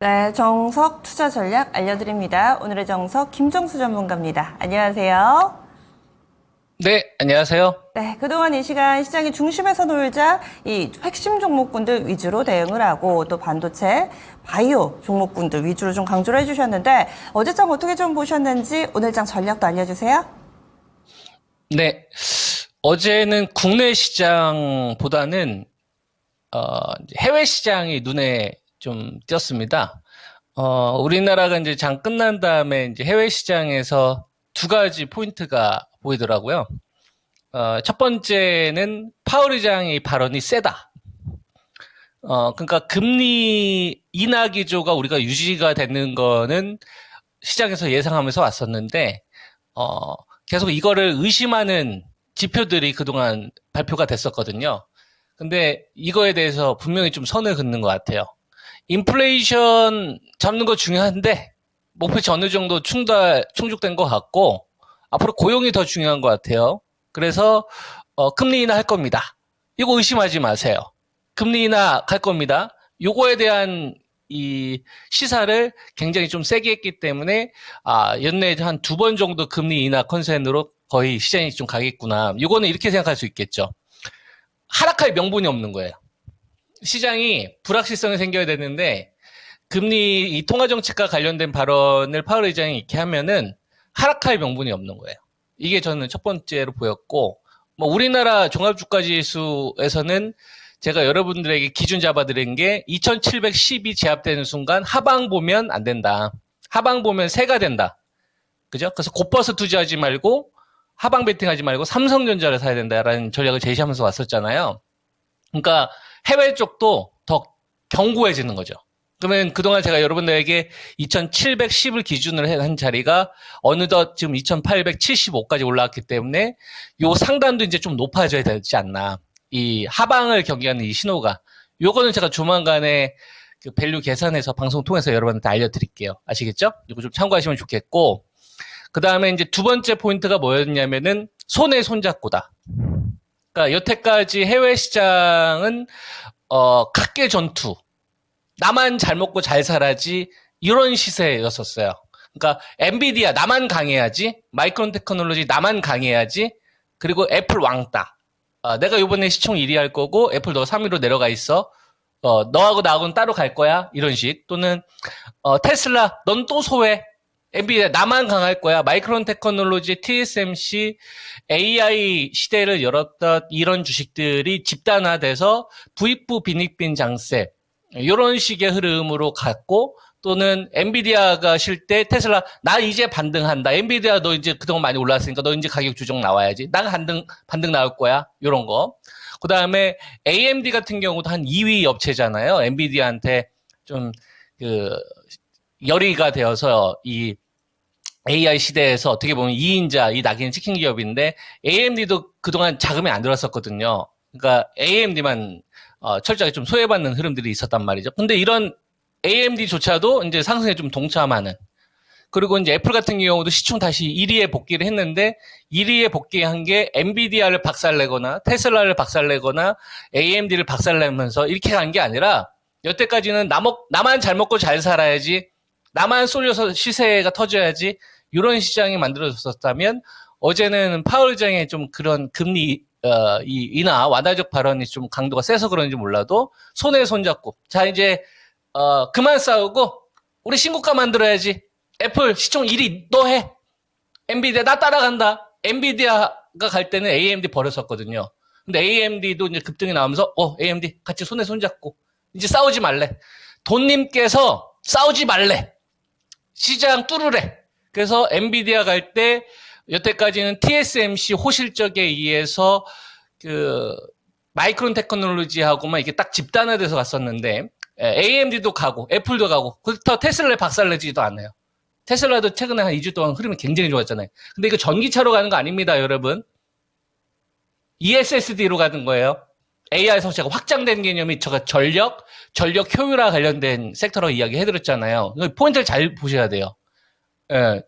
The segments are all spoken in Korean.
네, 정석 투자 전략 알려드립니다. 오늘의 정석 김정수 전문가입니다. 안녕하세요. 네, 안녕하세요. 네, 그동안 이 시간 시장의 중심에서 놀자 이 핵심 종목군들 위주로 대응을 하고 또 반도체, 바이오 종목군들 위주로 좀 강조를 해주셨는데 어제장 어떻게 좀 보셨는지 오늘장 전략도 알려주세요. 네, 어제는 국내 시장보다는 해외 시장이 눈에 좀 띄었습니다. 우리나라가 이제 장 끝난 다음에 이제 해외 시장에서 두 가지 포인트가 보이더라고요. 첫 번째는 파월 의장의 발언이 세다. 그러니까 금리 인하 기조가 우리가 유지가 되는 거는 시장에서 예상하면서 왔었는데, 계속 이거를 의심하는 지표들이 그동안 발표가 됐었거든요. 근데 이거에 대해서 분명히 좀 선을 긋는 것 같아요. 인플레이션 잡는 거 중요한데, 목표치 어느 정도 충족된 것 같고, 앞으로 고용이 더 중요한 것 같아요. 그래서, 금리 인하 할 겁니다. 이거 의심하지 마세요. 금리 인하 갈 겁니다. 요거에 대한 이 시사를 굉장히 좀 세게 했기 때문에 연내에 한 두 번 정도 금리 인하 컨센으로 거의 시장이 좀 가겠구나. 이거는 이렇게 생각할 수 있겠죠. 하락할 명분이 없는 거예요. 시장이 불확실성이 생겨야 되는데 금리 이 통화 정책과 관련된 발언을 파월 의장이 이렇게 하면은 하락할 명분이 없는 거예요. 이게 저는 첫 번째로 보였고, 뭐 우리나라 종합주가지수에서는 제가 여러분들에게 기준 잡아드린 게 2710이 제압되는 순간 하방 보면 안 된다. 하방 보면 새가 된다. 그죠? 그래서 곧버스 투자하지 말고 하방 베팅하지 말고 삼성전자를 사야 된다라는 전략을 제시하면서 왔었잖아요. 그러니까 해외 쪽도 더 견고해지는 거죠. 그러면 그동안 제가 여러분들에게 2710을 기준으로 한 자리가 어느덧 지금 2875까지 올라왔기 때문에 요 상단도 이제 좀 높아져야 되지 않나. 이 하방을 경계하는 이 신호가. 요거는 제가 조만간에 그 밸류 계산해서 방송 통해서 여러분한테 알려드릴게요. 아시겠죠? 이거 좀 참고하시면 좋겠고. 그 다음에 이제 두 번째 포인트가 뭐였냐면은 손에 손잡고다. 그러니까 여태까지 해외 시장은 각계 전투, 나만 잘 먹고 잘 살아지 이런 시세였었어요. 그러니까 엔비디아 나만 강해야지, 마이크론 테크놀로지 나만 강해야지, 그리고 애플 왕따. 내가 이번에 시총 1위 할 거고 애플 너 3위로 내려가 있어. 너하고 나하고는 따로 갈 거야. 이런 식. 또는 테슬라 넌 또 소외. 엔비디아 나만 강할 거야. 마이크론 테크놀로지, TSMC, AI 시대를 열었던 이런 주식들이 집단화돼서 부익부 빈익빈 장세 이런 식의 흐름으로 갔고, 또는 엔비디아가 쉴 때 테슬라 나 이제 반등한다. 엔비디아 너 이제 그동안 많이 올랐으니까 너 이제 가격 조정 나와야지. 나 반등 나올 거야. 이런 거. 그 다음에 AMD 같은 경우도 한 2위 업체잖아요. 엔비디아한테 좀 열의가 되어서 이 AI 시대에서 어떻게 보면 2인자, 이 낙인 찍힌 기업인데, AMD도 그동안 자금이 안 들어왔었거든요. 그러니까 AMD만 철저하게 좀 소외받는 흐름들이 있었단 말이죠. 근데 이런 AMD조차도 이제 상승에 좀 동참하는. 그리고 이제 애플 같은 경우도 시총 다시 1위에 복귀를 했는데, 1위에 복귀한 게 엔비디아를 박살내거나, 테슬라를 박살내거나, AMD를 박살내면서 이렇게 간 게 아니라, 여태까지는 나만 잘 먹고 잘 살아야지, 나만 쏠려서 시세가 터져야지, 이런 시장이 만들어졌었다면, 어제는 파월 의장의 좀 그런 금리 이 인하 완화적 발언이 좀 강도가 세서 그런지 몰라도 손에 손잡고, 자 이제 그만 싸우고 우리 신고가 만들어야지. 애플 시총 1위 너 해. 엔비디아 나 따라간다. 엔비디아가 갈 때는 AMD 버렸었거든요. 근데 AMD도 이제 급등이 나오면서 AMD 같이 손에 손잡고 이제 싸우지 말래. 돈님께서 싸우지 말래. 시장 뚫으래. 그래서 엔비디아 갈 때 여태까지는 TSMC 호실적에 의해서 마이크론 테크놀로지하고만 이게 딱 집단화돼서 갔었는데, AMD도 가고 애플도 가고 그렇다고 테슬라에 박살내지도 않아요. 테슬라도 최근에 한 2주 동안 흐름이 굉장히 좋았잖아요. 근데 이거 전기차로 가는 거 아닙니다, 여러분. ESSD로 가는 거예요. AI 성체가 확장된 개념이 제가 전력 효율화 관련된 섹터로 이야기해드렸잖아요. 포인트를 잘 보셔야 돼요.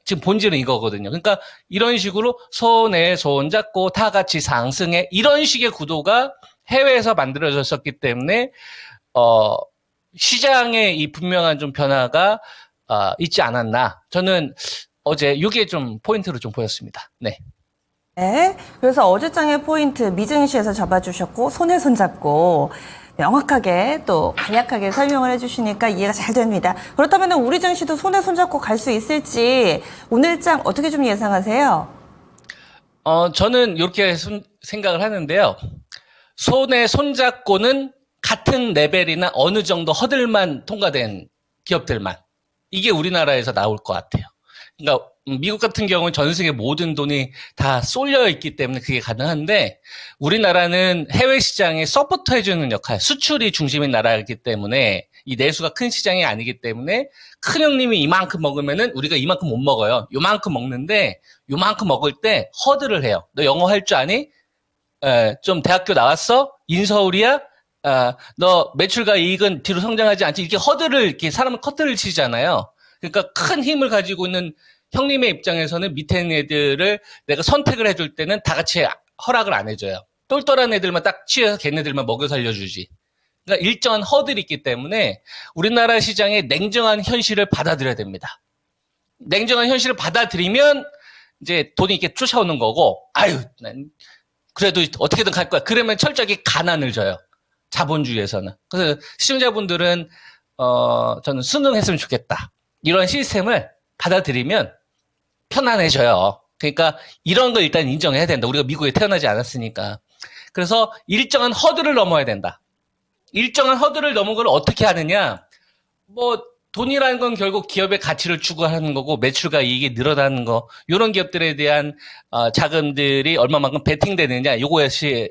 지금 본질은 이거거든요. 그러니까 이런 식으로 손에 손 잡고 다 같이 상승해, 이런 식의 구도가 해외에서 만들어졌었기 때문에 시장에 이 분명한 좀 변화가 있지 않았나. 저는 어제 이게 좀 포인트로 좀 보였습니다. 네. 네. 그래서 어제장의 포인트 미증시에서 잡아주셨고 손에 손잡고 명확하게 또 간략하게 설명을 해주시니까 이해가 잘 됩니다. 그렇다면 우리 증시도 손에 손잡고 갈 수 있을지 오늘장 어떻게 좀 예상하세요? 저는 이렇게 생각을 하는데요. 손에 손잡고는 같은 레벨이나 어느 정도 허들만 통과된 기업들만. 이게 우리나라에서 나올 것 같아요. 그러니까 미국 같은 경우는 전 세계 모든 돈이 다 쏠려 있기 때문에 그게 가능한데 우리나라는 해외 시장에 서포터 해주는 역할, 수출이 중심인 나라이기 때문에 이 내수가 큰 시장이 아니기 때문에 큰 형님이 이만큼 먹으면은 우리가 이만큼 못 먹어요. 요만큼 먹는데 요만큼 먹을 때 허들을 해요. 너 영어 할 줄 아니? 좀 대학교 나왔어? 인서울이야? 너 매출과 이익은 뒤로 성장하지 않지? 이렇게 허들을, 이렇게 사람은 커트를 치잖아요. 그러니까 큰 힘을 가지고 있는 형님의 입장에서는 밑에 있는 애들을 내가 선택을 해줄 때는 다 같이 허락을 안 해줘요. 똘똘한 애들만 딱 취해서 걔네들만 먹여 살려주지. 그러니까 일정한 허들이 있기 때문에 우리나라 시장의 냉정한 현실을 받아들여야 됩니다. 냉정한 현실을 받아들이면 이제 돈이 이렇게 쫓아오는 거고, 아유, 난 그래도 어떻게든 갈 거야. 그러면 철저하게 가난을 져요. 자본주의에서는. 그래서 시청자분들은 저는 순응했으면 좋겠다. 이런 시스템을 받아들이면 편안해져요. 그러니까 이런 걸 일단 인정해야 된다. 우리가 미국에 태어나지 않았으니까. 그래서 일정한 허들을 넘어야 된다. 일정한 허들을 넘은 걸 어떻게 하느냐? 뭐 돈이라는 건 결국 기업의 가치를 추구하는 거고 매출과 이익이 늘어나는 거. 이런 기업들에 대한 자금들이 얼마만큼 베팅되느냐. 요것이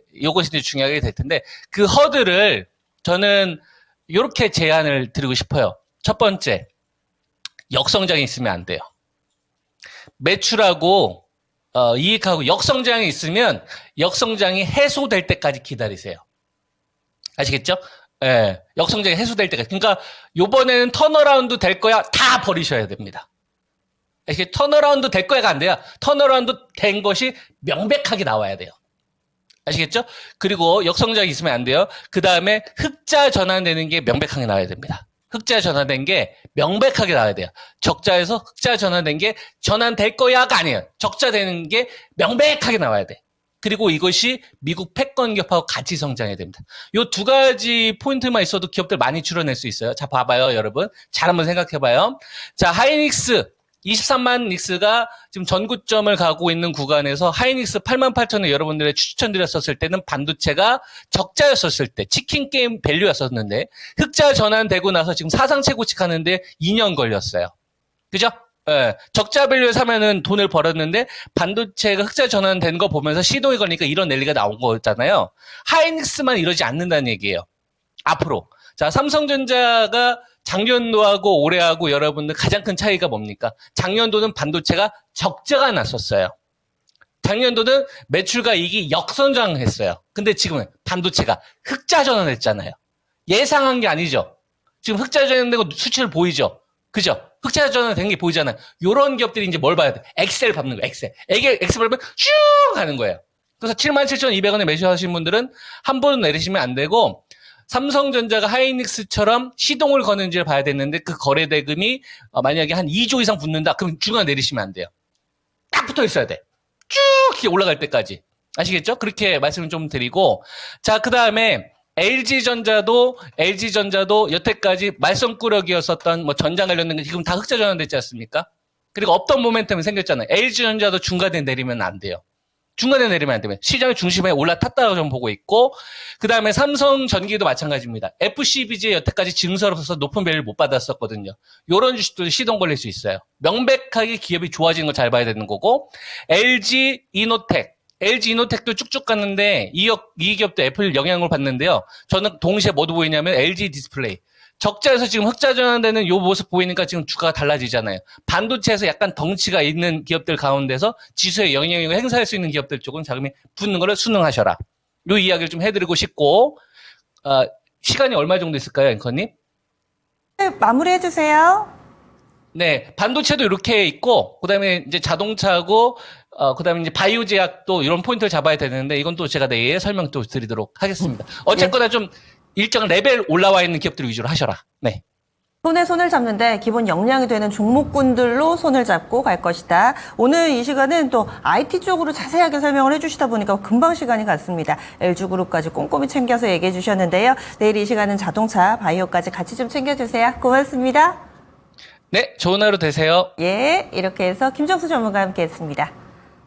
중요하게 될 텐데 그 허들을 저는 이렇게 제안을 드리고 싶어요. 첫 번째, 역성장이 있으면 안 돼요. 매출하고 이익하고 역성장이 있으면 역성장이 해소될 때까지 기다리세요. 아시겠죠? 예, 역성장이 해소될 때까지. 그러니까 요번에는 턴어라운드 될 거야 다 버리셔야 됩니다. 이렇게 턴어라운드 될 거야가 안 돼요. 턴어라운드 된 것이 명백하게 나와야 돼요. 아시겠죠? 그리고 역성장이 있으면 안 돼요. 그 다음에 흑자 전환되는 게 명백하게 나와야 됩니다. 흑자 전환된 게 명백하게 나와야 돼요. 적자에서 흑자 전환된 게 전환될 거야가 아니에요. 적자 되는 게 명백하게 나와야 돼. 그리고 이것이 미국 패권 기업하고 같이 성장해야 됩니다. 요 두 가지 포인트만 있어도 기업들 많이 줄여낼 수 있어요. 자, 봐봐요, 여러분. 잘 한번 생각해봐요. 자, 하이닉스. 23만 닉스가 지금 전고점을 가고 있는 구간에서 하이닉스 88,000원 여러분들의 추천드렸었을 때는 반도체가 적자였었을 때 치킨 게임 밸류였었는데 흑자 전환되고 나서 지금 사상 최고치 가는데 2년 걸렸어요. 그죠? 예, 적자 밸류에 사면은 돈을 벌었는데 반도체가 흑자 전환된 거 보면서 시동이 걸리니까 이런 랠리가 나온 거잖아요. 하이닉스만 이러지 않는다는 얘기예요. 앞으로. 자, 삼성전자가 작년도하고 올해하고 여러분들 가장 큰 차이가 뭡니까? 작년도는 반도체가 적자가 났었어요. 작년도는 매출과 이익이 역성장했어요. 근데 지금은 반도체가 흑자 전환했잖아요. 예상한 게 아니죠. 지금 흑자 전환되고 수치를 보이죠. 그죠? 흑자 전환된 게 보이잖아요. 요런 기업들이 이제 뭘 봐야 돼? 엑셀 밟는 거예요. 엑셀 밟으면 쭉 가는 거예요. 그래서 77,200원에 매수하신 분들은 한 번은 내리시면 안 되고 삼성전자가 하이닉스처럼 시동을 거는지를 봐야 되는데 그 거래 대금이 만약에 한 2조 이상 붙는다. 그럼 중간에 내리시면 안 돼요. 딱 붙어 있어야 돼. 쭉 이렇게 올라갈 때까지. 아시겠죠? 그렇게 말씀을 좀 드리고 자, 그다음에 LG전자도 여태까지 말썽꾸러기였었던 뭐 전장 관련된 게 지금 다 흑자 전환됐지 않습니까? 그리고 없던 모멘텀이 생겼잖아요. LG전자도 중간에 내리면 안 돼요. 중간에 내리면 안 되면 시장의 중심에 올라탔다고 좀 보고 있고 그 다음에 삼성전기도 마찬가지입니다. FCBG에 여태까지 증설 없어서 높은 밸류를 못 받았었거든요. 이런 주식도 시동 걸릴 수 있어요. 명백하게 기업이 좋아지는 거 잘 봐야 되는 거고 LG이노텍도 쭉쭉 갔는데 이 기업도 애플 영향을 받는데요. 저는 동시에 뭐도 보이냐면 LG 디스플레이. 적자에서 지금 흑자 전환되는 요 모습 보이니까 지금 주가가 달라지잖아요. 반도체에서 약간 덩치가 있는 기업들 가운데서 지수에 영향력을 행사할 수 있는 기업들 쪽은 자금이 붙는 거를 순응하셔라. 요 이야기를 좀 해드리고 싶고 시간이 얼마 정도 있을까요, 앵커님? 네, 마무리해주세요. 네, 반도체도 이렇게 있고 그다음에 이제 자동차하고 그다음에 이제 바이오 제약도 이런 포인트를 잡아야 되는데 이건 또 제가 내일 설명 또 드리도록 하겠습니다. 어쨌거나 좀 일정 레벨 올라와 있는 기업들 위주로 하셔라. 네. 손에 손을 잡는데 기본 역량이 되는 종목군들로 손을 잡고 갈 것이다. 오늘 이 시간은 또 IT 쪽으로 자세하게 설명을 해주시다 보니까 금방 시간이 갔습니다. LG그룹까지 꼼꼼히 챙겨서 얘기해 주셨는데요. 내일 이 시간은 자동차, 바이오까지 같이 좀 챙겨주세요. 고맙습니다. 네, 좋은 하루 되세요. 예, 이렇게 해서 김정수 전문가와 함께했습니다.